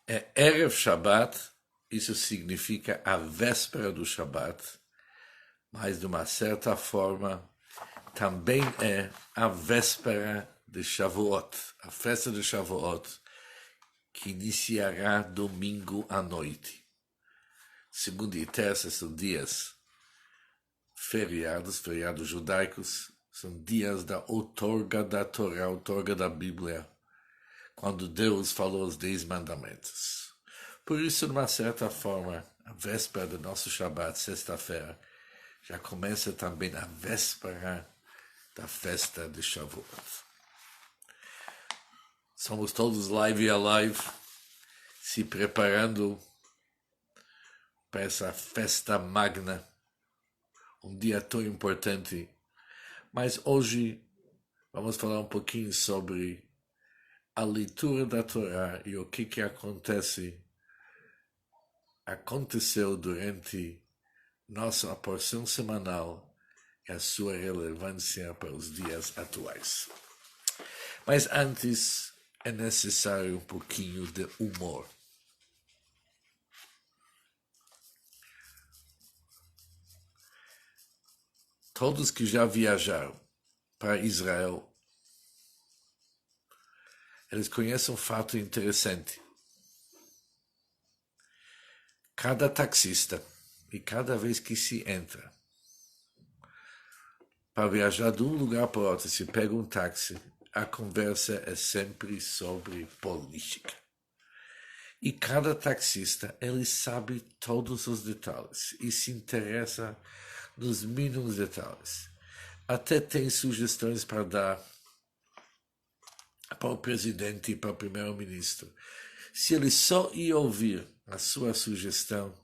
É Erev Shabbat, isso significa a véspera do Shabbat, mas de uma certa forma também é a véspera de Shavuot, a festa de Shavuot, que iniciará domingo à noite. Segunda e terça são dias feriados judaicos, são dias da outorga da Torá, outorga da Bíblia, quando Deus falou os 10 mandamentos. Por isso, de uma certa forma, a véspera do nosso Shabbat, sexta-feira, já começa também a véspera da festa de Shavuot. Somos todos live e alive, se preparando para essa festa magna, um dia tão importante. Mas hoje vamos falar um pouquinho sobre a leitura da Torá e o que aconteceu durante nossa porção semanal e a sua relevância para os dias atuais. Mas antes é necessário um pouquinho de humor. Todos que já viajaram para Israel, eles conhecem um fato interessante. Cada taxista, e cada vez que se entra para viajar de um lugar para outro, se pega um táxi, a conversa é sempre sobre política. E cada taxista, ele sabe todos os detalhes e se interessa nos mínimos detalhes. Até tem sugestões para dar para o presidente e para o primeiro-ministro. Se ele só ia ouvir a sua sugestão,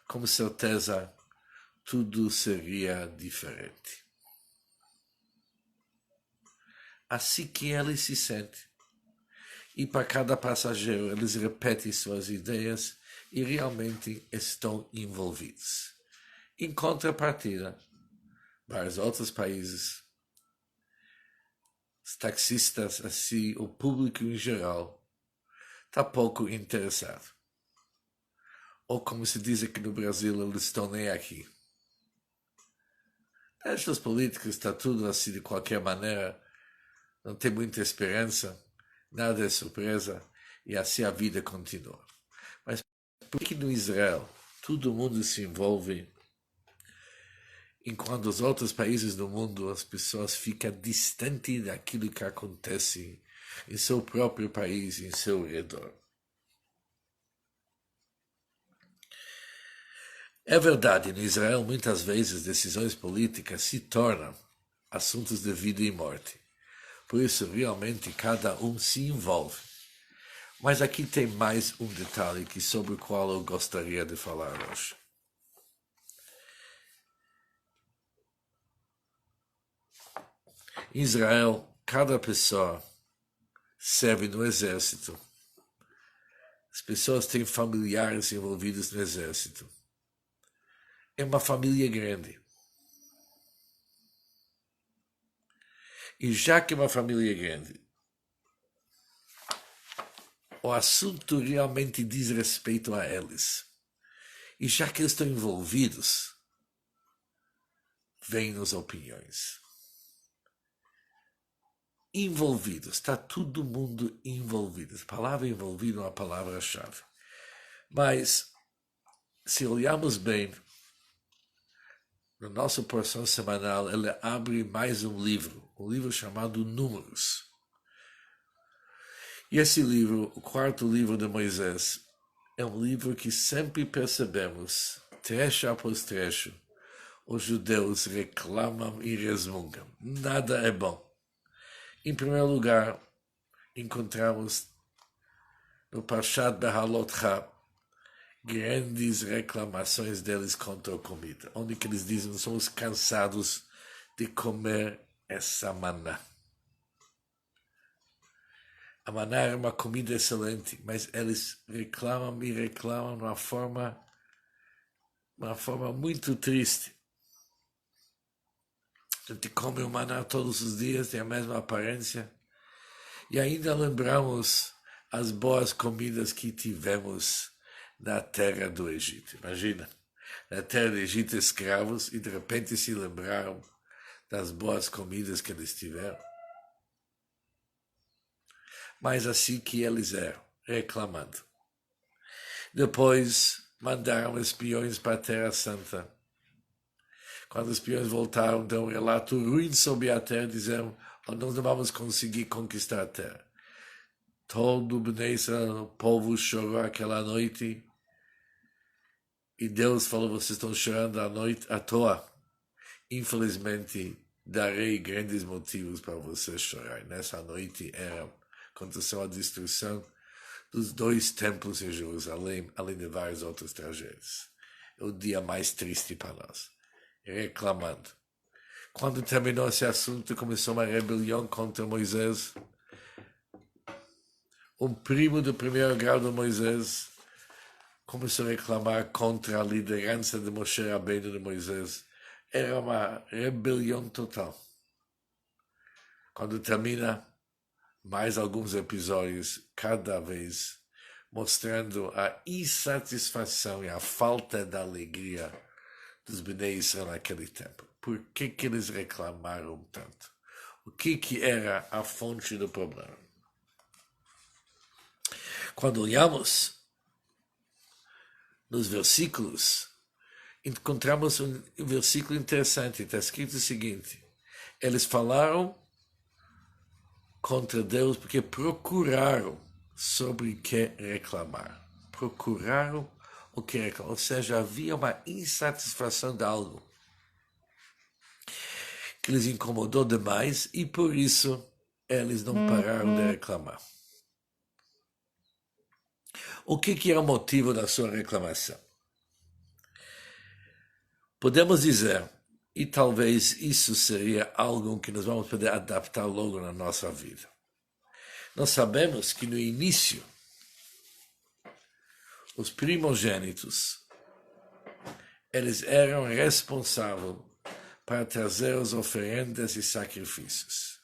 com certeza tudo seria diferente. Assim que ele se sente. E para cada passageiro, eles repetem suas ideias e realmente estão envolvidos. Em contrapartida, vários outros países, os taxistas, assim, o público em geral, está pouco interessado. Ou como se diz aqui no Brasil, eles estão nem aqui. Estes políticos está tudo assim de qualquer maneira, não tem muita esperança, nada é surpresa, e assim a vida continua. Mas por que no Israel todo mundo se envolve, enquanto os outros países do mundo as pessoas ficam distantes daquilo que acontece em seu próprio país, em seu redor? É verdade, no Israel muitas vezes decisões políticas se tornam assuntos de vida e morte. Por isso, realmente, cada um se envolve. Mas aqui tem mais um detalhe sobre o qual eu gostaria de falar hoje. Em Israel, cada pessoa serve no exército. As pessoas têm familiares envolvidos no exército. É uma família grande. E já que é uma família grande, o assunto realmente diz respeito a eles. E já que eles estão envolvidos, vêm as opiniões. Envolvidos, está todo mundo envolvido. A palavra envolvido é uma palavra-chave. Mas, se olharmos bem, na nossa porção semanal, ele abre mais um livro chamado Números. E esse livro, o quarto livro de Moisés, é um livro que sempre percebemos, trecho após trecho, os judeus reclamam e resmungam. Nada é bom. Em primeiro lugar, encontramos no Parshat Behalotcha grandes reclamações deles contra a comida, onde que eles dizem: somos cansados de comer essa maná. A maná é uma comida excelente, mas eles reclamam de uma forma muito triste. A gente come o maná todos os dias, tem a mesma aparência. E ainda lembramos as boas comidas que tivemos na terra do Egito. Imagina, na terra do Egito, escravos, e de repente se lembraram das boas comidas que eles tiveram. Mas assim que eles eram, reclamando. Depois mandaram espiões para a Terra Santa. Quando os espiões voltaram, deu um relato ruim sobre a terra, disseram: nós não vamos conseguir conquistar a terra. Todo o povo chorou aquela noite, e Deus falou: vocês estão chorando a noite à toa. Infelizmente, darei grandes motivos para vocês chorarem. Nessa noite aconteceu a destruição dos 2 templos em Jerusalém, além de várias outras tragédias. É o dia mais triste para nós. Reclamando. Quando terminou esse assunto, começou uma rebelião contra Moisés. Um primo do primeiro grau de Moisés começou a reclamar contra a liderança de Moshe Rabbeinu de Moisés. Era uma rebelião total. Quando termina, mais alguns episódios, cada vez mostrando a insatisfação e a falta de alegria dos Bnei Israel naquele tempo. Por que eles reclamaram tanto? O que era a fonte do problema? Quando olhamos nos versículos, encontramos um versículo interessante. Está escrito o seguinte: eles falaram contra Deus porque procuraram sobre o que reclamar. Procuraram o que reclamar. Ou seja, havia uma insatisfação de algo que lhes incomodou demais e por isso eles não pararam de reclamar. O que era o motivo da sua reclamação? Podemos dizer, e talvez isso seria algo que nós vamos poder adaptar logo na nossa vida. Nós sabemos que no início, os primogênitos, eles eram responsáveis para trazer as oferendas e sacrifícios.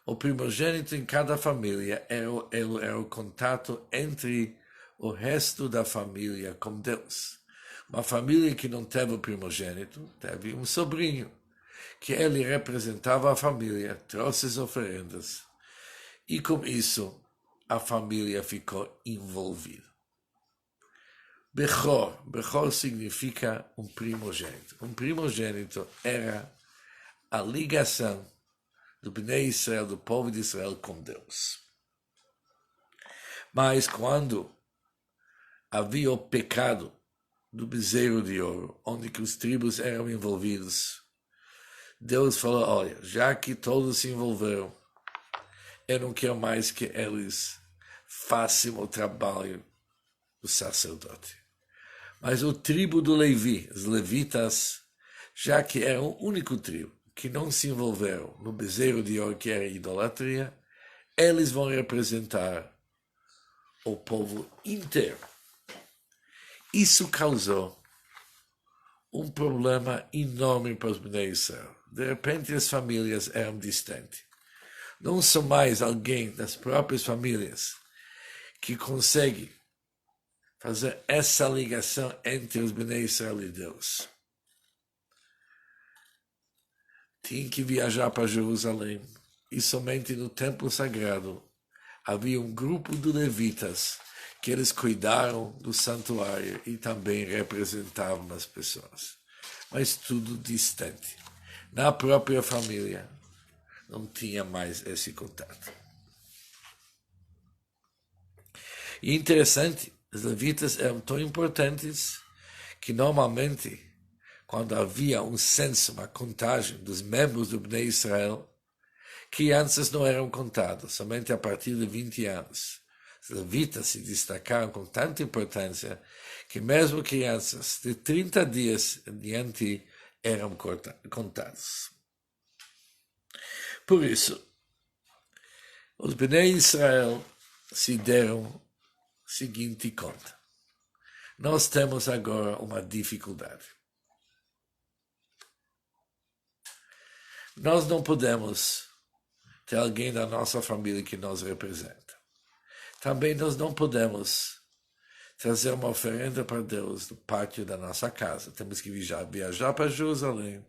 O primogênito em cada família era o contato entre o resto da família com Deus. Uma família que não teve o primogênito, teve um sobrinho, que ele representava a família, trouxe as oferendas, e com isso a família ficou envolvida. Bechor significa um primogênito. Um primogênito era a ligação do Bnei Israel, do povo de Israel, com Deus. Mas quando havia o pecado do bezerro de ouro, onde que os tribos eram envolvidos, Deus falou: olha, já que todos se envolveram, eu não quero mais que eles façam o trabalho do sacerdote. Mas o tribo do Levi, os levitas, já que era o único tribo que não se envolveram no bezerro de ouro, que era idolatria, eles vão representar o povo inteiro. Isso causou um problema enorme para os Bnei Israel. De repente as famílias eram distantes. Não são mais alguém das próprias famílias que consegue fazer essa ligação entre os Bnei Israel e Deus. Tinha que viajar para Jerusalém, e somente no templo sagrado havia um grupo de levitas que eles cuidaram do santuário e também representavam as pessoas. Mas tudo distante. Na própria família não tinha mais esse contato. E interessante, os levitas eram tão importantes que normalmente, quando havia um censo, uma contagem dos membros do Bnei Israel, crianças não eram contadas, somente a partir de 20 anos. Os levitas se destacaram com tanta importância que mesmo crianças de 30 dias em diante eram contados. Por isso, os Bnei Israel se deram a seguinte conta: nós temos agora uma dificuldade. Nós não podemos ter alguém da nossa família que nos representa. Também nós não podemos trazer uma oferenda para Deus do pátio da nossa casa. Temos que viajar para Jerusalém,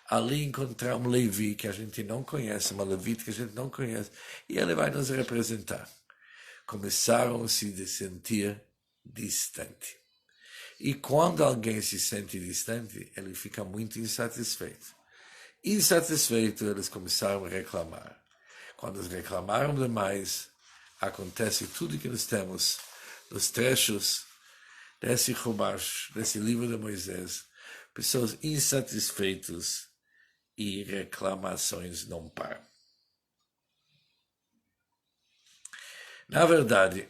ali encontrar um Levi que a gente não conhece, uma levita que a gente não conhece, e ele vai nos representar. Começaram a se sentir distante. E quando alguém se sente distante, ele fica muito insatisfeito. Insatisfeito, eles começaram a reclamar. Quando eles reclamaram demais, acontece tudo que nós temos nos trechos desse Chumash, desse livro de Moisés. Pessoas insatisfeitas e reclamações não param. Na verdade,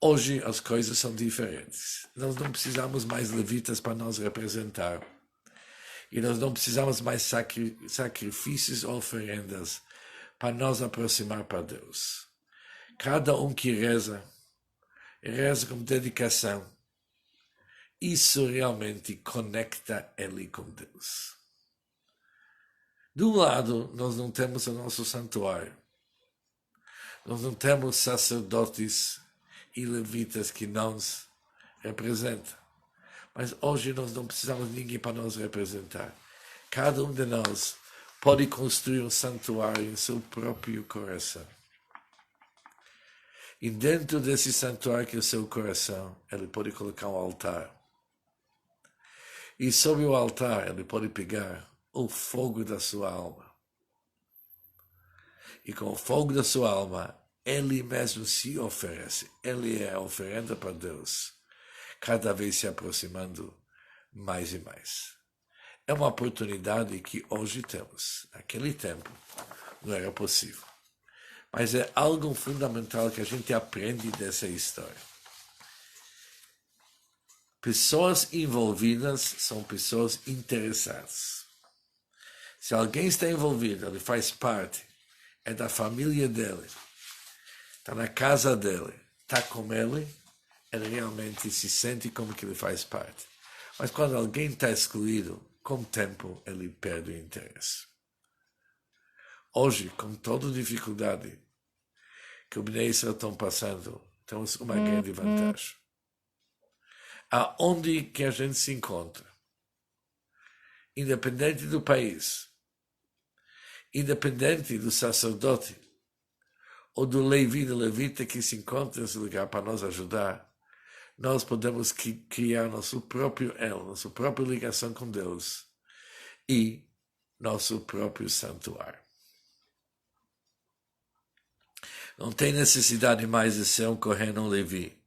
hoje as coisas são diferentes. Nós não precisamos mais levitas para nos representar. E nós não precisamos mais sacrifícios ou oferendas para nos aproximar para Deus. Cada um que reza com dedicação. Isso realmente conecta ele com Deus. De um lado, nós não temos o nosso santuário. Nós não temos sacerdotes e levitas que nos representam. Mas hoje nós não precisamos de ninguém para nos representar. Cada um de nós pode construir um santuário em seu próprio coração. E dentro desse santuário que é o seu coração, ele pode colocar um altar. E sobre o altar, ele pode pegar o fogo da sua alma. E com o fogo da sua alma, ele mesmo se oferece. Ele é a oferenda para Deus, cada vez se aproximando mais e mais. É uma oportunidade que hoje temos. Naquele tempo não era possível. Mas é algo fundamental que a gente aprende dessa história. Pessoas envolvidas são pessoas interessadas. Se alguém está envolvido, ele faz parte, é da família dele, está na casa dele, está com ele realmente se sente como que ele faz parte. Mas quando alguém está excluído, com o tempo ele perde o interesse. Hoje, com toda a dificuldade que o Bnei Israel estão passando, temos uma grande vantagem. Aonde que a gente se encontra, independente do país, independente do sacerdote ou do levita que se encontra nesse lugar para nos ajudar, nós podemos criar nosso próprio elo, nossa própria ligação com Deus e nosso próprio santuário. Não tem necessidade mais de ser um Kohen ou Levi.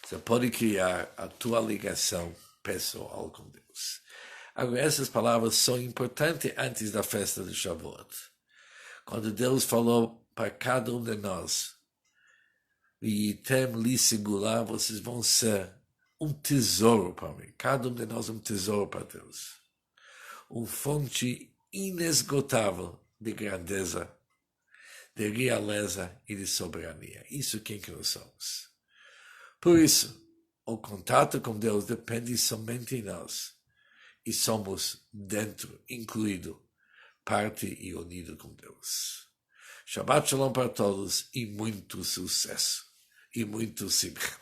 Você pode criar a tua ligação pessoal com Deus. Agora, essas palavras são importantes antes da festa de Shavuot. Quando Deus falou para cada um de nós, V'yitem li segular, vocês vão ser um tesouro para mim. Cada um de nós um tesouro para Deus. Uma fonte inesgotável de grandeza, de realeza e de soberania. Isso é quem que nós somos. Por isso, o contato com Deus depende somente de nós. E somos dentro, incluído, parte e unido com Deus. Shabbat Shalom para todos e muito sucesso. E muito simcha.